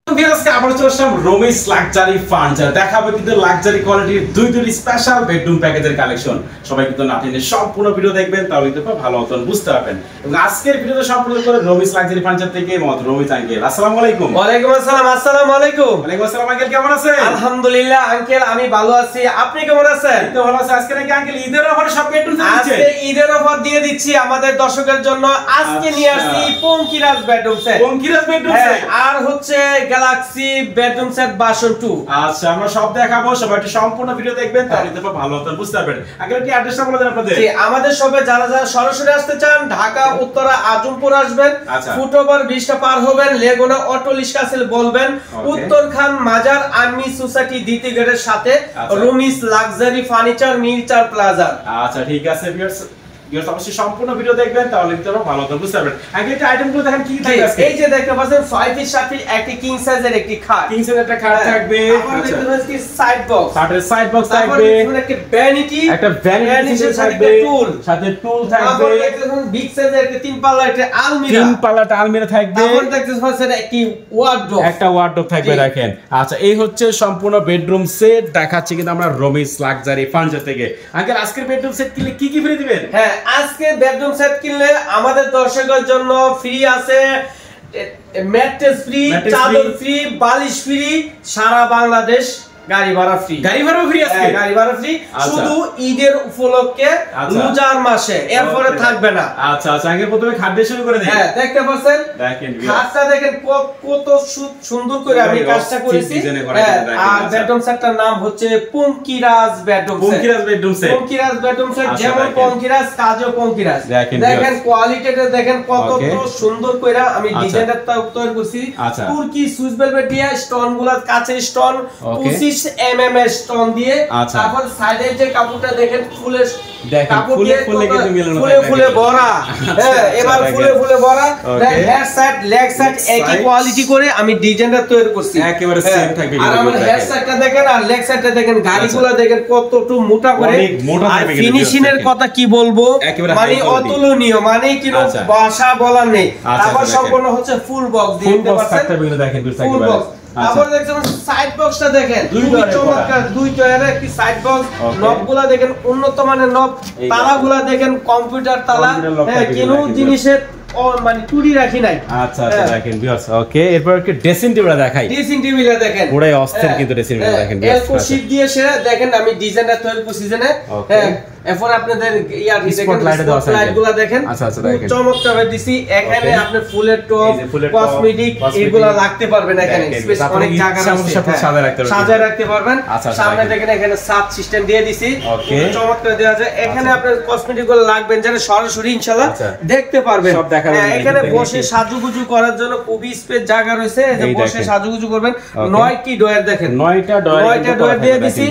আবার চলে আসলাম Ramesh luxury furniture. দেখাবো কিন্তু লাক্সারি কোয়ালিটির দুই স্পেশাল বেডরুম প্যাকেজের কালেকশন। সবাই কিন্তু নাটিনের সম্পূর্ণ ভিডিও দেখবেন, তাহলে কিন্তু ভালো মতন বুঝতে পারবেন। এবং আজকের ভিডিওটা সম্পূর্ণ করে রমেশ লাক্সারি ফার্নিচার থেকে মত রমেশ আঙ্কেল। আসসালামু আলাইকুম। ওয়ালাইকুম আসসালাম। আসসালামু আলাইকুম। ওয়ালাইকুম আসসালাম আঙ্কেল, কেমন আছেন? আলহামদুলিল্লাহ আঙ্কেল, আমি ভালো আছি। আপনি কেমন আছেন? এই তো ভালো আছি। আজকে নাকি আঙ্কেল ঈদের অফারে সব বেডরুম দিচ্ছে। আজকে ঈদের অফার দিয়ে দিচ্ছি আমাদের দর্শকের জন্য। আজকে নিয়ে আসছি পঙ্কিরাজ বেডরুম সেট। পঙ্কিরাজ বেডরুম সেট আর হচ্ছে গ্যালাক্সি বেডরুম সেট ভার্সন 2। আচ্ছা, আমরা সব দেখাবো, সবাই একটু সম্পূর্ণ ভিডিও দেখবেন, তাহলে তো ভালো মতন বুঝতে পারবেন। আঙ্কেল কি অ্যাড্রেসটা বলে দেন আপনাদের? জি, আমাদের শপে যারা যারা সরাসরি আসতে চান ঢাকা উত্তরা আজমপুর আসবেন। ফুটওভার 20টা পার হবেন, লেগুনা অটো লিশকাসিল বলবেন। উত্তরখান মাজার আর্মি সোসাইটি দ্বিতীয় গেটের সাথে রমেশ লাক্সারি ফার্নিচার মিরচার প্লাজা। আচ্ছা ঠিক আছে ভিউয়ার্স, অবশ্যই সম্পূর্ণ ভিডিও দেখবেন, তাহলে কিন্তু ভালো মতো বুঝতে পারবেন। আগে এই আইটেমগুলো দেখেন কি কি থাকবে আজকে। এই যে দেখতে পাচ্ছেন 6 ফিট 7 ফিট একটি কিং সাইজের একটি খাট। কিং সাইজের একটা খাট থাকবে। আচ্ছা, কি সাইড বক্স, খাটের সাইড বক্স থাকবে। একটা ভ্যানিটি, একটা ভ্যানিটি থাকবে, সাথে টুল থাকবে। তারপর দেখতেছেন বিগ সাইজের একটা তিন পাল্লা একটা আলমিরা, তিন পাল্লাটা আলমিরা থাকবে। তারপর দেখতেছেন একটি ওয়ার্ডরোব, একটা ওয়ার্ডরোব থাকবে দেখেন। আচ্ছা, এই হচ্ছে সম্পূর্ণ বেডরুম সেট দেখাচ্ছি কিন্তু আমরা রমেশ লাক্সারি ফার্নিচার থেকে। আঙ্কেল আজকের বেডরুম সেট কিনলে কি কি ফ্রি দিবেন? হ্যাঁ, আজকে বেডরুম সেট কিনলে আমাদের দর্শকদের জন্য ফ্রি আছে ম্যাট্রেস ফ্রি, চাদর ফ্রি, বালিশ ফ্রি, সারা বাংলাদেশ গাড়ি ভাড়া ফ্রি। গাড়ি ভাড়া ফ্রি আছে? গাড়ি ভাড়া ফ্রি শুধু ঈদের উপলক্ষে রোজার মাসে, এরপরে থাকবে না। আচ্ছা আচ্ছা, আগে প্রথমে খাট দিয়ে শুরু করে দেই। হ্যাঁ, দেখতে পাচ্ছেন দেখেন খাটটা দেখেন কত সুন্দর করে আমি কাজটা করেছি। আর বেডরুম সেটটার নাম হচ্ছে পঙ্কিরাজ bedroom set. পঙ্কিরাজ bedroom set, পঙ্কিরাজ bedroom set, যেমন পঙ্কিরাজ কাজও পঙ্কিরাজ। দেখেন কোয়ালিটিটা দেখেন কত সুন্দর করে আমি ডিজাইনটা তৈরি করছি। তুর্কি সুইস ভেলভেট দিয়ে স্টোনগুলো কাচের স্টোন 25 mm এর স্টোন দিয়ে। তারপর সাইডের যে কাপড়টা দেখেন ফুলের কাপড় দিয়ে ফুলে ভরা। হ্যাঁ, এবার ফুলে ভরা। হেড সাইড লেগ সাইড একই কোয়ালিটি করে আমি ডিজাইনটা তৈরি করছি, একেবারে সেম থাকবে। আর আমার হেড সাইডটা দেখেন আর লেগ সাইডটা দেখেন, গাড়িগুলো দেখেন কতটুকু মোটা করে। আর ফিনিশিং এর কথা কি বলবো, মানে অতুলনীয়, মানে কোনো ভাষা বলার নেই। তারপর সম্পূর্ণ হচ্ছে ফুল বক্স দিয়ে দিতে পারছেন। Full box. তারপর দেখছেন সাইড বক্সটা দেখেন খুবই চমৎকার, দুই টায়ারের একটি সাইড বক্স। নবগুলা দেখেন উন্নত মানের নব, তালাগুলা দেখেন কম্পিউটার তালা। হ্যাঁ, কোনো জিনিসের মানে টুরি রাখি নাই। আচ্ছা আচ্ছা, দেখেন ভিউয়ার্স। ওকে, এরপর কি ড্রেসিং টেবিলটা দেখাই। ড্রেসিং টেবিলটা দেখেন পুরাই অস্থির কিন্তু ড্রেসিং টেবিল দেখেন ভিউয়ার্স। এলকো শীট দিয়ে সেরা দেখেন আমি ডিজাইনটা তৈরি করছি জানেন। হ্যাঁ, এরপর আপনাদের ইয়ার লাইটগুলো দেখেন। আচ্ছা আচ্ছা, দেখেন চমৎকার ভাবে দিছি। এখানে আপনি ফুলের টপ, কসমেটিক এগুলো রাখতে পারবেন। এখানে স্পেস অনেক জায়গা আছে, সাজায় রাখতে পারবেন। সামনে দেখেন এখানে সাব সিস্টেম দিয়ে দিছি, চমৎকার দেওয়া যায়। এখানে আপনার কসমেটিক গুলো লাগবেন যারা সরাসরি ইনশাআল্লাহ দেখতে পারবেন। এখানে বসে সাজুগুজু করার জন্য খুবই স্পেস জায়গা রয়েছে, এই যে বসে সাজুগুজু করবেন। 9টি ডয়ার দেখেন, 9টা ডয়ার দিয়ে দিছি।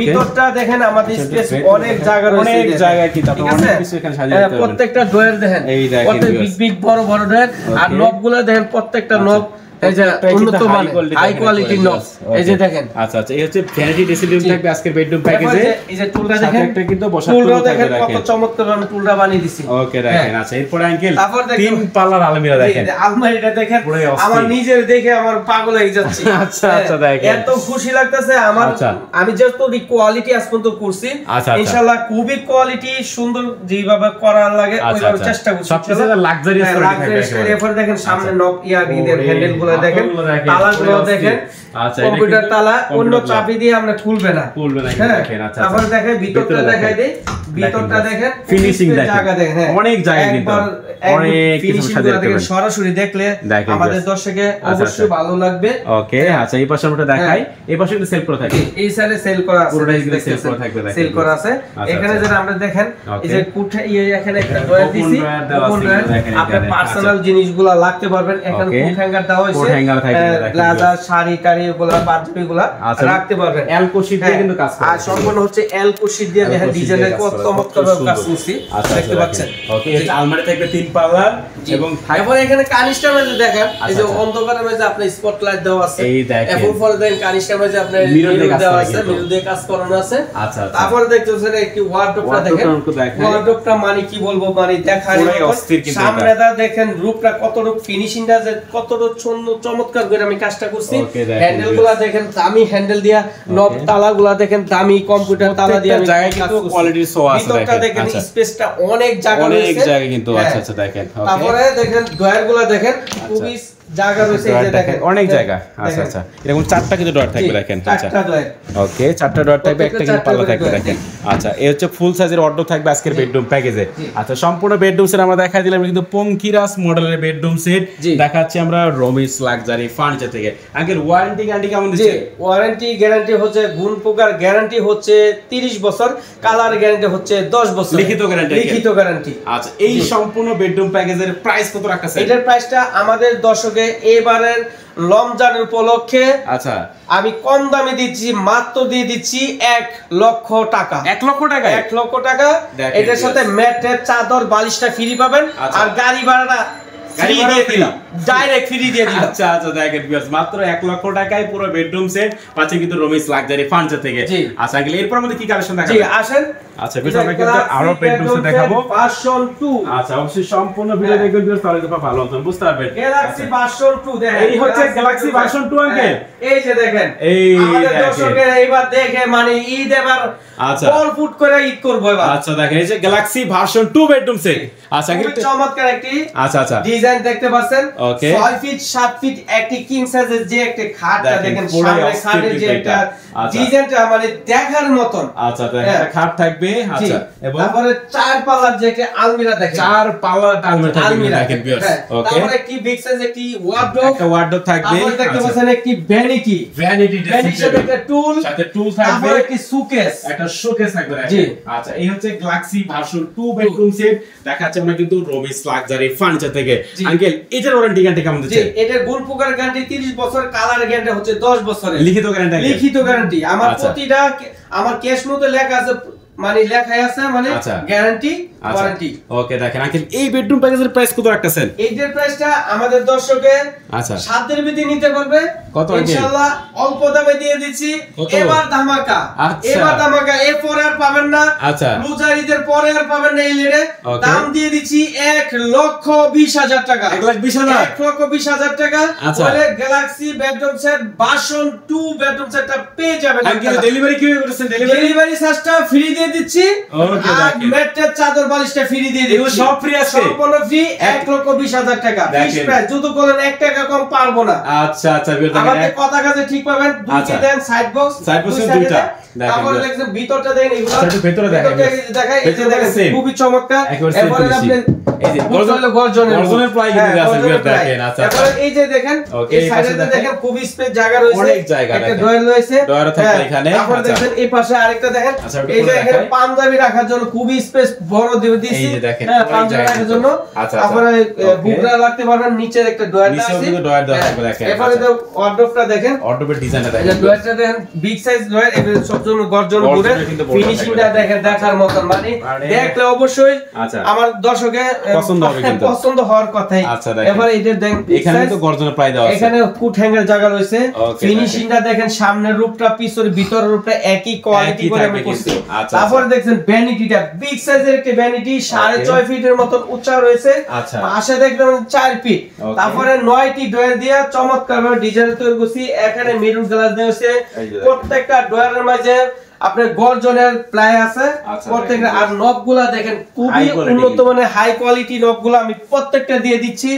ভিতরটা দেখেন আমাদের স্পেস অনেক জায়গা রয়েছে, অনেক জায়গা কি তারপর অনেক কিছু এখানে সাজিয়ে দিতে পারবেন। প্রত্যেকটা ডয়ার দেখেন, কত বিগ বড় ডয়ার। আর নবগুলো দেখেন, প্রত্যেকটা নব এই যে উন্নত মানের হাই কোয়ালিটি নব। এই যে দেখেন। আচ্ছা আচ্ছা, এই হচ্ছে ভ্যানিটি ড্রেসিং রুম থাকবে আজকের বেডরুম প্যাকেজে। এই যে টুলটা দেখেন, একটা কিন্তু বসার টুল দেখেন কত চমৎকার আমি টুলটা বানিয়ে দিছি। ওকে, দেখেন। আচ্ছা, এরপর আঙ্কেল তিন পাল্লার আলমিরা দেখেন। আলমারিটা দেখেন, আমার নিজের দেখে আমার পাগল হয়ে যাচ্ছে। আচ্ছা আচ্ছা, দেখেন এত খুশি লাগতেছে আমার। আমি যত কোয়ালিটি আজ পর্যন্ত করছি, ইনশাআল্লাহ খুবই কোয়ালিটি সুন্দর যেভাবে করার লাগে ওইভাবে চেষ্টা করছি। সবচেয়ে লাক্সারিয়াস করে দেখেন। এরপর দেখেন সামনে নব ইয়ার হ্যান্ডেলগুলো দেখেন, তালাগুলো দেখেন। আচ্ছা, কম্পিউটার তালা, অন্য চাবি দিয়ে আমরা খুলবে না দেখেন। আচ্ছা, তারপর দেখেন ভিতরটা দেখাই দেই। ভিতরটা দেখেন ফিনিশিং জায়গা দেখেন, অনেক জায়গা কিন্তু অনেক কিছু সাজিয়ে দেখেন। সরাসরি দেখলে আমাদের দর্শকে অবশ্যই ভালো লাগবে। ওকে, আচ্ছা, এই পাশে আমরা দেখাই। এই পাশে কিন্তু সেল করা থাকে, এই সাইডে সেল করা আছে, পুরোটাই কিন্তু সেল করা থাকবে, সেল করা আছে। এখানে যেটা আমরা দেখেন, এই যে কুঠা এখানে একটা ডয়ার দিছি, আপনার পার্সোনাল জিনিসগুলো রাখতে পারবেন। এখানে কোট হ্যাঙ্গার দেওয়া হয়েছে, ব্লেজার, শাড়ি টাড়ি এগুলা, পাঞ্জাবিগুলা রাখতে পারবেন। এলকো শীট দিয়ে কিন্তু কাজ করা, আর সম্পূর্ণ হচ্ছে এলকো শীট দিয়ে দেখেন ডিজাইনের কত চমৎকার কাজ করছি, দেখতে পাচ্ছেন। ওকে, এই আলমারি থাকবে তিন পাল্লা এবং এরপর এখানে কানিস্টার মধ্যে দেখেন, এই যে অন্ধকারের মধ্যে আপনি স্পটলাইট দেওয়া আছে। এই দেখেন, এরপর পরে দেখেন কানিস্টার মধ্যে আপনি মিরর দেওয়া আছে, মিরর দিয়ে কাজ করানো আছে। আচ্টা, তারপর দেখতেছেন একটি ওয়ার্ডরোবটা দেখেন। ওয়ার্ডরোবটা মানে কি বলবো, মানে দেখার সামনেটা দেখেন, রূপটা কতটুকু, ফিনিশিংটা যে কতটুকু সুন্দর সুন্দর চমৎকার করে আমি কাজটা করছি হ্যান্ডেলগুলো দেখেন দামি হ্যান্ডেল দিয়া নব তালাগুলো দেখেন দামি কম্পিউটার তালা দিয়া আমি জায়গা কিন্তু কোয়ালিটির সো আছে দেখেন স্পেসটা অনেক জায়গা রয়েছে অনেক জায়গা কিন্তু আচ্ছা আচ্ছা দেখেন তারপরে দেখেন ডয়ারগুলো দেখেন খুবই জায়গা রয়েছে এই যে দেখেন অনেক জায়গা আচ্ছা আচ্ছা এরকম চারটা কিন্তু ডয়ার থাকবে দেখেন আচ্ছা চারটা ডয়ার ওকে চারটা ডয়ার থাকবে একটা কিন্তু পাল্লা থাকবে দেখেন আচ্ছা এই হচ্ছে ফুল সাইজের ওয়ার্ডরোব থাকবে আজকের বেডরুম প্যাকেজে আচ্ছা সম্পূর্ণ বেডরুম সেট আমরা দেখাই দিলাম কিন্তু পঙ্কিরাস মডেলের বেডরুম সেট দেখাচ্ছি আমরা রমিস লাক্সারি ফার্নিচার থেকে আঙ্কেল ওয়ারেন্টি গ্যারান্টি কেমন দিচ্ছে ওয়ারেন্টি গ্যারান্টি হচ্ছে গুণ পোকার গ্যারান্টি হচ্ছে 30 বছর কালার গ্যারান্টি হচ্ছে 10 বছর লিখিত গ্যারান্টি আচ্ছা এই সম্পূর্ণ বেডরুম প্যাকেজের প্রাইস কত রাখতেছেন এটার প্রাইসটা আমাদের দর্শকে এবারের রমজান উপলক্ষে আচ্ছা আমি কম দামে দিচ্ছি মাত্র দিয়ে দিচ্ছি 1 লক্ষ টাকা 1 লক্ষ টাকা 1 লক্ষ টাকা এটার সাথে ম্যাটের চাদর বালিশটা ফ্রি পাবেন আর গাড়ি ভাড়াটা ফ্রি দিয়ে দিলাম ডাইরেক্ট ফ্রি দিয়ে দিলাম আচ্ছা আচ্ছা দেখেন ভিউয়ার্স মাত্র 1 লক্ষ টাকায় পুরো বেডরুম সেট পাচ্ছেন কিন্তু রমিস লাক্সারি ফার্নিচার থেকে আচ্ছা আঙ্কেল এরপর আমাদের কি কালেকশন দেখাবেন জি আসেন আচ্ছা ভিউয়ার্স আমরা কিন্তু আরো বেডরুম সেট দেখাবো ভার্সন 2 আচ্ছা অবশ্যই সম্পূর্ণ ভিডিও দেখবেন ভিউয়ার্স তাহলে তো ভালো হবে বুঝতে পারবেন গ্যালাক্সি ভার্সন 2 দেখেন এই হচ্ছে গ্যালাক্সি ভার্সন 2 আঙ্কেল এই যে দেখেন এই আমাদের দর্শকের এইবার দেখে মানে ঈদ এবার আচ্ছা অল ফুট করে ঈদ করব এবার আচ্ছা দেখেন এই যে গ্যালাক্সি ভার্সন 2 বেডরুম সেট আচ্ছা খুব চমৎকার একটি আচ্ছা আচ্ছা ডিজাইন দেখতে পাচ্ছেন ওকে 6 ফিট 7 ফিট একটি কিং সাইজের যে একটা খাটটা দেখেন সামনে খাটের যে একটা ডিজাইনটা মানে দেখার মতন আচ্ছা দেখেন একটা খাট থাকবে আচ্ছা এবং তারপরে 4 পাল্লার যে একটা আলমিরা দেখেন 4 পাল্লার আলমিরা থাকবে দেখেন ভিউয়ার্স ওকে তারপরে একটি বিগ সাইজ একটি ওয়ার্ডরোব একটা ওয়ার্ডরোব থাকবে তারপরে দেখতে পাচ্ছেন একটি ভ্যানিটি সাথে একটা টুল থাকবে তারপরে একটি সুকেস একটা শোকেস থাকবে জি আচ্ছা এই হচ্ছে গ্যালাক্সি ভার্সন 2 বেডরুম সেট দেখাচ্ছে আমরা কিন্তু রমিস লাক্সারি ফার্নিচার থেকে আঙ্কেল এটার ওয়ারেন্টি গ্যারান্টি কেমন দিচ্ছে জি এটার গুণ পোকার গ্যারান্টি 30 বছর কালার গ্যারান্টি হচ্ছে 10 বছরের লিখিত গ্যারান্টি আমার প্রতিটা আমার ক্যাশ মতে লেখা আছে মানে লেখাই আছে মানে গ্যারান্টি ওয়ারেন্টি ওকে দেখেন আঙ্কেল এই বেডরুম প্যাকেজের প্রাইস কত রাখতেছেন এইটার প্রাইসটা আমাদের দর্শকে আচ্ছা সাধ্যের ভিতরে নিতে পারবে কত ইনশাআল্লাহ অল্প দামে দিয়ে দিচ্ছি এবার ধামাকা এরপর আর পাবেন না আচ্ছা লুজারিদের পরে আর পাবেন না এই লেরে দাম দিয়ে দিচ্ছি 1,20,000 টাকা 1,20,000 টাকা বলে Galaxy bedroom set version 2 bedroom সেটটা পেয়ে যাবেন আঙ্কেল ডেলিভারি কি করেছেন ডেলিভারি চার্জটা ফ্রি দিয়ে দিচ্ছি ওকে আর ম্যাটের চাদর বালিশটা ফ্রি দিয়ে দিচ্ছি সব ফ্রি আছে সম্পূর্ণ ফ্রি 1,20,000 টাকা ফিক্স প্রাইস যদি বলেন 1 টাকা কম পারবো না আচ্ছা আচ্ছা আমাদের কথা কাছে ঠিক পাবেন দুইটা দেন সাইড বক্স দুইটা তারপরে দেখেন ভিতরটা দেখেন এগুলো আচ্ছা ভিতরে দেখাই এই যে দেখেন খুবই চমৎকার এরপরে আপনি এই যে গর্জনের প্রায় কিন্তু আছে দেখেন আচ্ছা এরপরে এই যে দেখেন এই সাইডে দেখেন খুব স্পেস জায়গা রয়েছে অনেক জায়গা একটা ডয়ার রয়েছে ডয়ার থাকবে এখানে তারপরে দেখেন এই পাশে আরেকটা দেখেন এই যে এখানে পাঞ্জাবি রাখার জন্য খুব স্পেস বড় দিয়ে দিয়েছি হ্যাঁ পাঞ্জাবি রাখার জন্য তারপরে বুকরা রাখতে পারবেন নিচের একটা ডয়ার আছে নিচে ডয়ার দেওয়া থাকবে দেখেন এরপরে তো ওয়ার্ডরোবটা দেখেন ওয়ার্ডরোবের ডিজাইনটা দেখেন এই ডয়ারটা দেখেন বিগ সাইজ ডয়ার এর সবজন্য গর্জন করে ফিনিশিংটা দেখেন দেখার মত মানে দেখলে অবশ্যই আমার দর্শকে পছন্দ হবে কিন্তু পছন্দ হওয়ার কথাই এবারে এটা দেখেন এখানে তো গর্জনের প্রায় দেওয়া আছে এখানে কুট হ্যাঙ্গার জায়গা রয়েছে ফিনিশিংটা দেখেন সামনের রূপটা পিছনের ভিতরের রূপটা একই কোয়ালিটি করে আমি করছি তারপরে দেখেন ভ্যানিটিটা বিগ সাইজের একটা ভ্যানিটি 6.5 ফিটের মত উচ্চতা রয়েছে পাশে দেখবেন 4 ফিট তারপরে 9টি ডয়ার দিয়া চমৎকার ভাবে ডিজাইন তৈরি করছি এখানে মেরুন গ্লাস দেওয়া আছে প্রত্যেকটা ডয়ারের মাঝে আপনার গর্জনের প্লাই আছে প্রত্যেকটা আর নবগুলা দেখেন খুবই উন্নত মানের হাই কোয়ালিটি নবগুলা আমি প্রত্যেকটা দিয়ে দিচ্ছি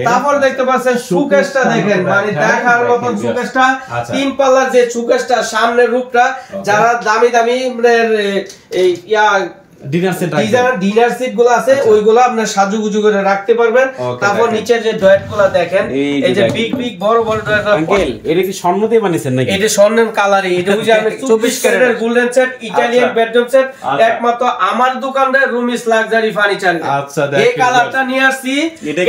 তারপর দেখতে পাচ্ছেন সুকেশটা দেখেন মানে দেখার মতন সুকেশটা তিন পাল্লার যে সুকেশটা সামনের রূপটা যারা দামি দামি এই ডিনার সেট গুলো আছে ওইগুলো আপনার সাজুগুজু করে রাখতে পারবেন তারপর নিচের যে ডয়েট গুলো দেখেন এই যে বিগ বিগ বড় বড় ডয়েট আঙ্কেল এটা কি স্বর্ণ দিয়ে বানিয়েছেন নাকি এটা স্বর্ণের কালারে এটা বুঝি আমি 24 ক্যারেটের golden set Italian bedroom set একমাত্র আমার দোকানে রমিস লাক্সারি ফার্নিচার আচ্ছা দেখেন এই কালারটা নিয়ে আসছি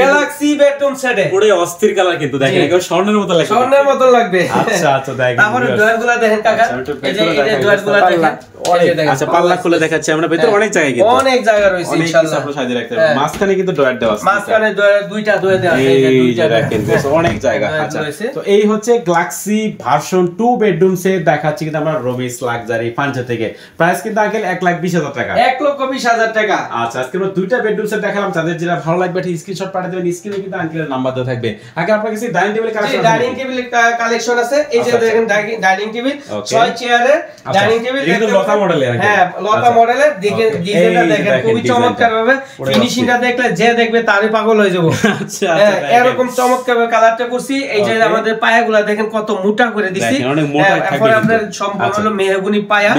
গ্যালাক্সি বেডরুম সেটে পুরো অস্থির কালার কিন্তু দেখেন একদম স্বর্ণের মতো লাগবে স্বর্ণের মতো লাগবে আচ্ছা আচ্ছা দেখেন তারপরে ডয়েট গুলো দেখেন কাকা এই যে ডয়েট গুলো দেখেন আচ্ছা পাল্লা খুলে দেখাচ্ছি আমরা ভিতরে অনেক জায়গা কিন্তু অনেক জায়গা রয়েছে ইনশাআল্লাহ আপনারা সাজিয়ে রাখতে পারবেন মাঝখানে কিন্তু ডয়ার দেওয়া আছে মাঝখানে দুইটা ডয়ার দেওয়া আছে এই দুইটা রাখেন অনেক জায়গা আচ্ছা তো এই হচ্ছে গ্যালাক্সি ভার্সন 2 বেডরুম সেট দেখাচ্ছি কিন্তু আমরা রমিস লাক্সারি ফার্নিচার থেকে প্রাইস কিন্তু আঙ্কেল 1,20,000 টাকা 1,20,000 টাকা আচ্ছা আজকে আমরা দুইটা বেডরুম সেট দেখালাম যাদের যেটা ভালো লাগবে ঠিক স্ক্রিনশট পাঠিয়ে দেবেন স্ক্রিনে কিন্তু আঙ্কেলের নাম্বার দেওয়া থাকবে আগে আপনার কাছে dining table collection dining table collection আছে এই যে দেখেন ডাইনিং টেবিল 6 চেয়ারের ডাইনিং টেবিল এটা লতা মডেলের হ্যাঁ লতা মডেলের দেখেন ডিজাইনটা দেখেন খুবই চমৎকার ভাবে ফিনিশিংটা দেখলে যে দেখবে তারই পাগল হয়ে যাব আচ্ছা এরকম চমৎকার ভাবে কালারটা করছি এই যে আমাদের পায়াগুলো দেখেন কত মোটা করে দিছি অনেক মোটা তারপর আপনার সম্পূর্ণ হলো মেহগনি পায়া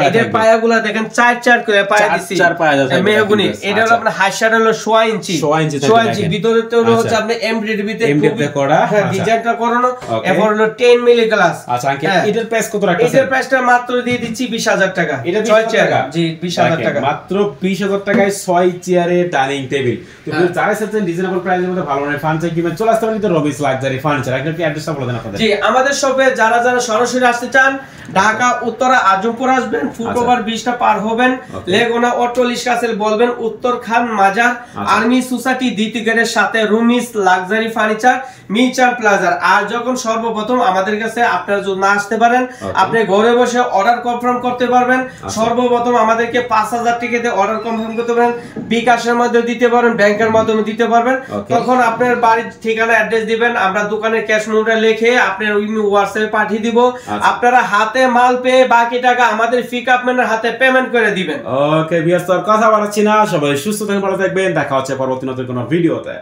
এদের পায়াগুলো দেখেন 4 করে পায়া দিছি 4 পায়া আছে মেহগনি এটা হলো আপনার হাইশার হলো 6 ইঞ্চি ভিতরে তো হচ্ছে আপনি এমব্রয়ডারি ভিতরে করা হ্যাঁ ডিজাইনটা করানো এরপর হলো 10 মিলি গ্লাস আচ্ছা আঙ্কেল এটার প্রাইস কত রাখছেন এটার প্রাইসটা মাত্র দিয়ে দিচ্ছি 20,000 টাকা এটা 6 চেয়ার জি 20,000 টাকা মাত্র 20,000 টাকায় 6 চেয়ারের ডাইনিং টেবিল তো যারা চাচ্ছেন রিজনেবল প্রাইসের মধ্যে ভালো মানের ফার্নিচার কিনবেন চলে আসতে পারেন তো রবিস লাক্সারি ফার্নিচার একটা অ্যাড্রেসটা বলে দেন আপনাদের জি আমাদের শপে যারা সরাসরি আসতে চান ঢাকা উত্তরা আজমপুর আসবেন ফুটওভার ব্রিজটা পার হবেন লেগুনা অটো লিশকাসেল বলবেন উত্তর খান মাজার আর্মি সোসাইটি দ্বিতীয় গেটের সাথে রুমিস লাক্সারি ফার্নিচার মিরচান প্লাজার আর যখন সর্বপ্রথম আমাদের কাছে আপনারা যদি না আসতে পারেন আপনি ঘরে বসে অর্ডার কনফার্ম করতে পারবেন সর্বপ্রথম আমাদেরকে 5,000 টাকা দিয়ে অর্ডার কনফার্ম করতে পারেন বিকাশের মাধ্যমে দিতে পারেন ব্যাংকের মাধ্যমে দিতে পারবেন তখন আপনার বাড়ির ঠিকানা অ্যাড্রেস দিবেন আমরা দোকানের ক্যাশ মেমোটা লিখে আপনার হোয়াটসঅ্যাপে পাঠিয়ে দিব আপনারা হাতে মাল পেয়ে বাকি টাকা আমাদের পিকআপ ম্যানের হাতে পেমেন্ট করে দিবেন ওকে ভিউয়ার্স তো কথা বাড়াচ্ছি না সবাই সুস্থ থাকবেন ভালো থাকবেন দেখা হচ্ছে পরবর্তী নতুন কোনো ভিডিওতে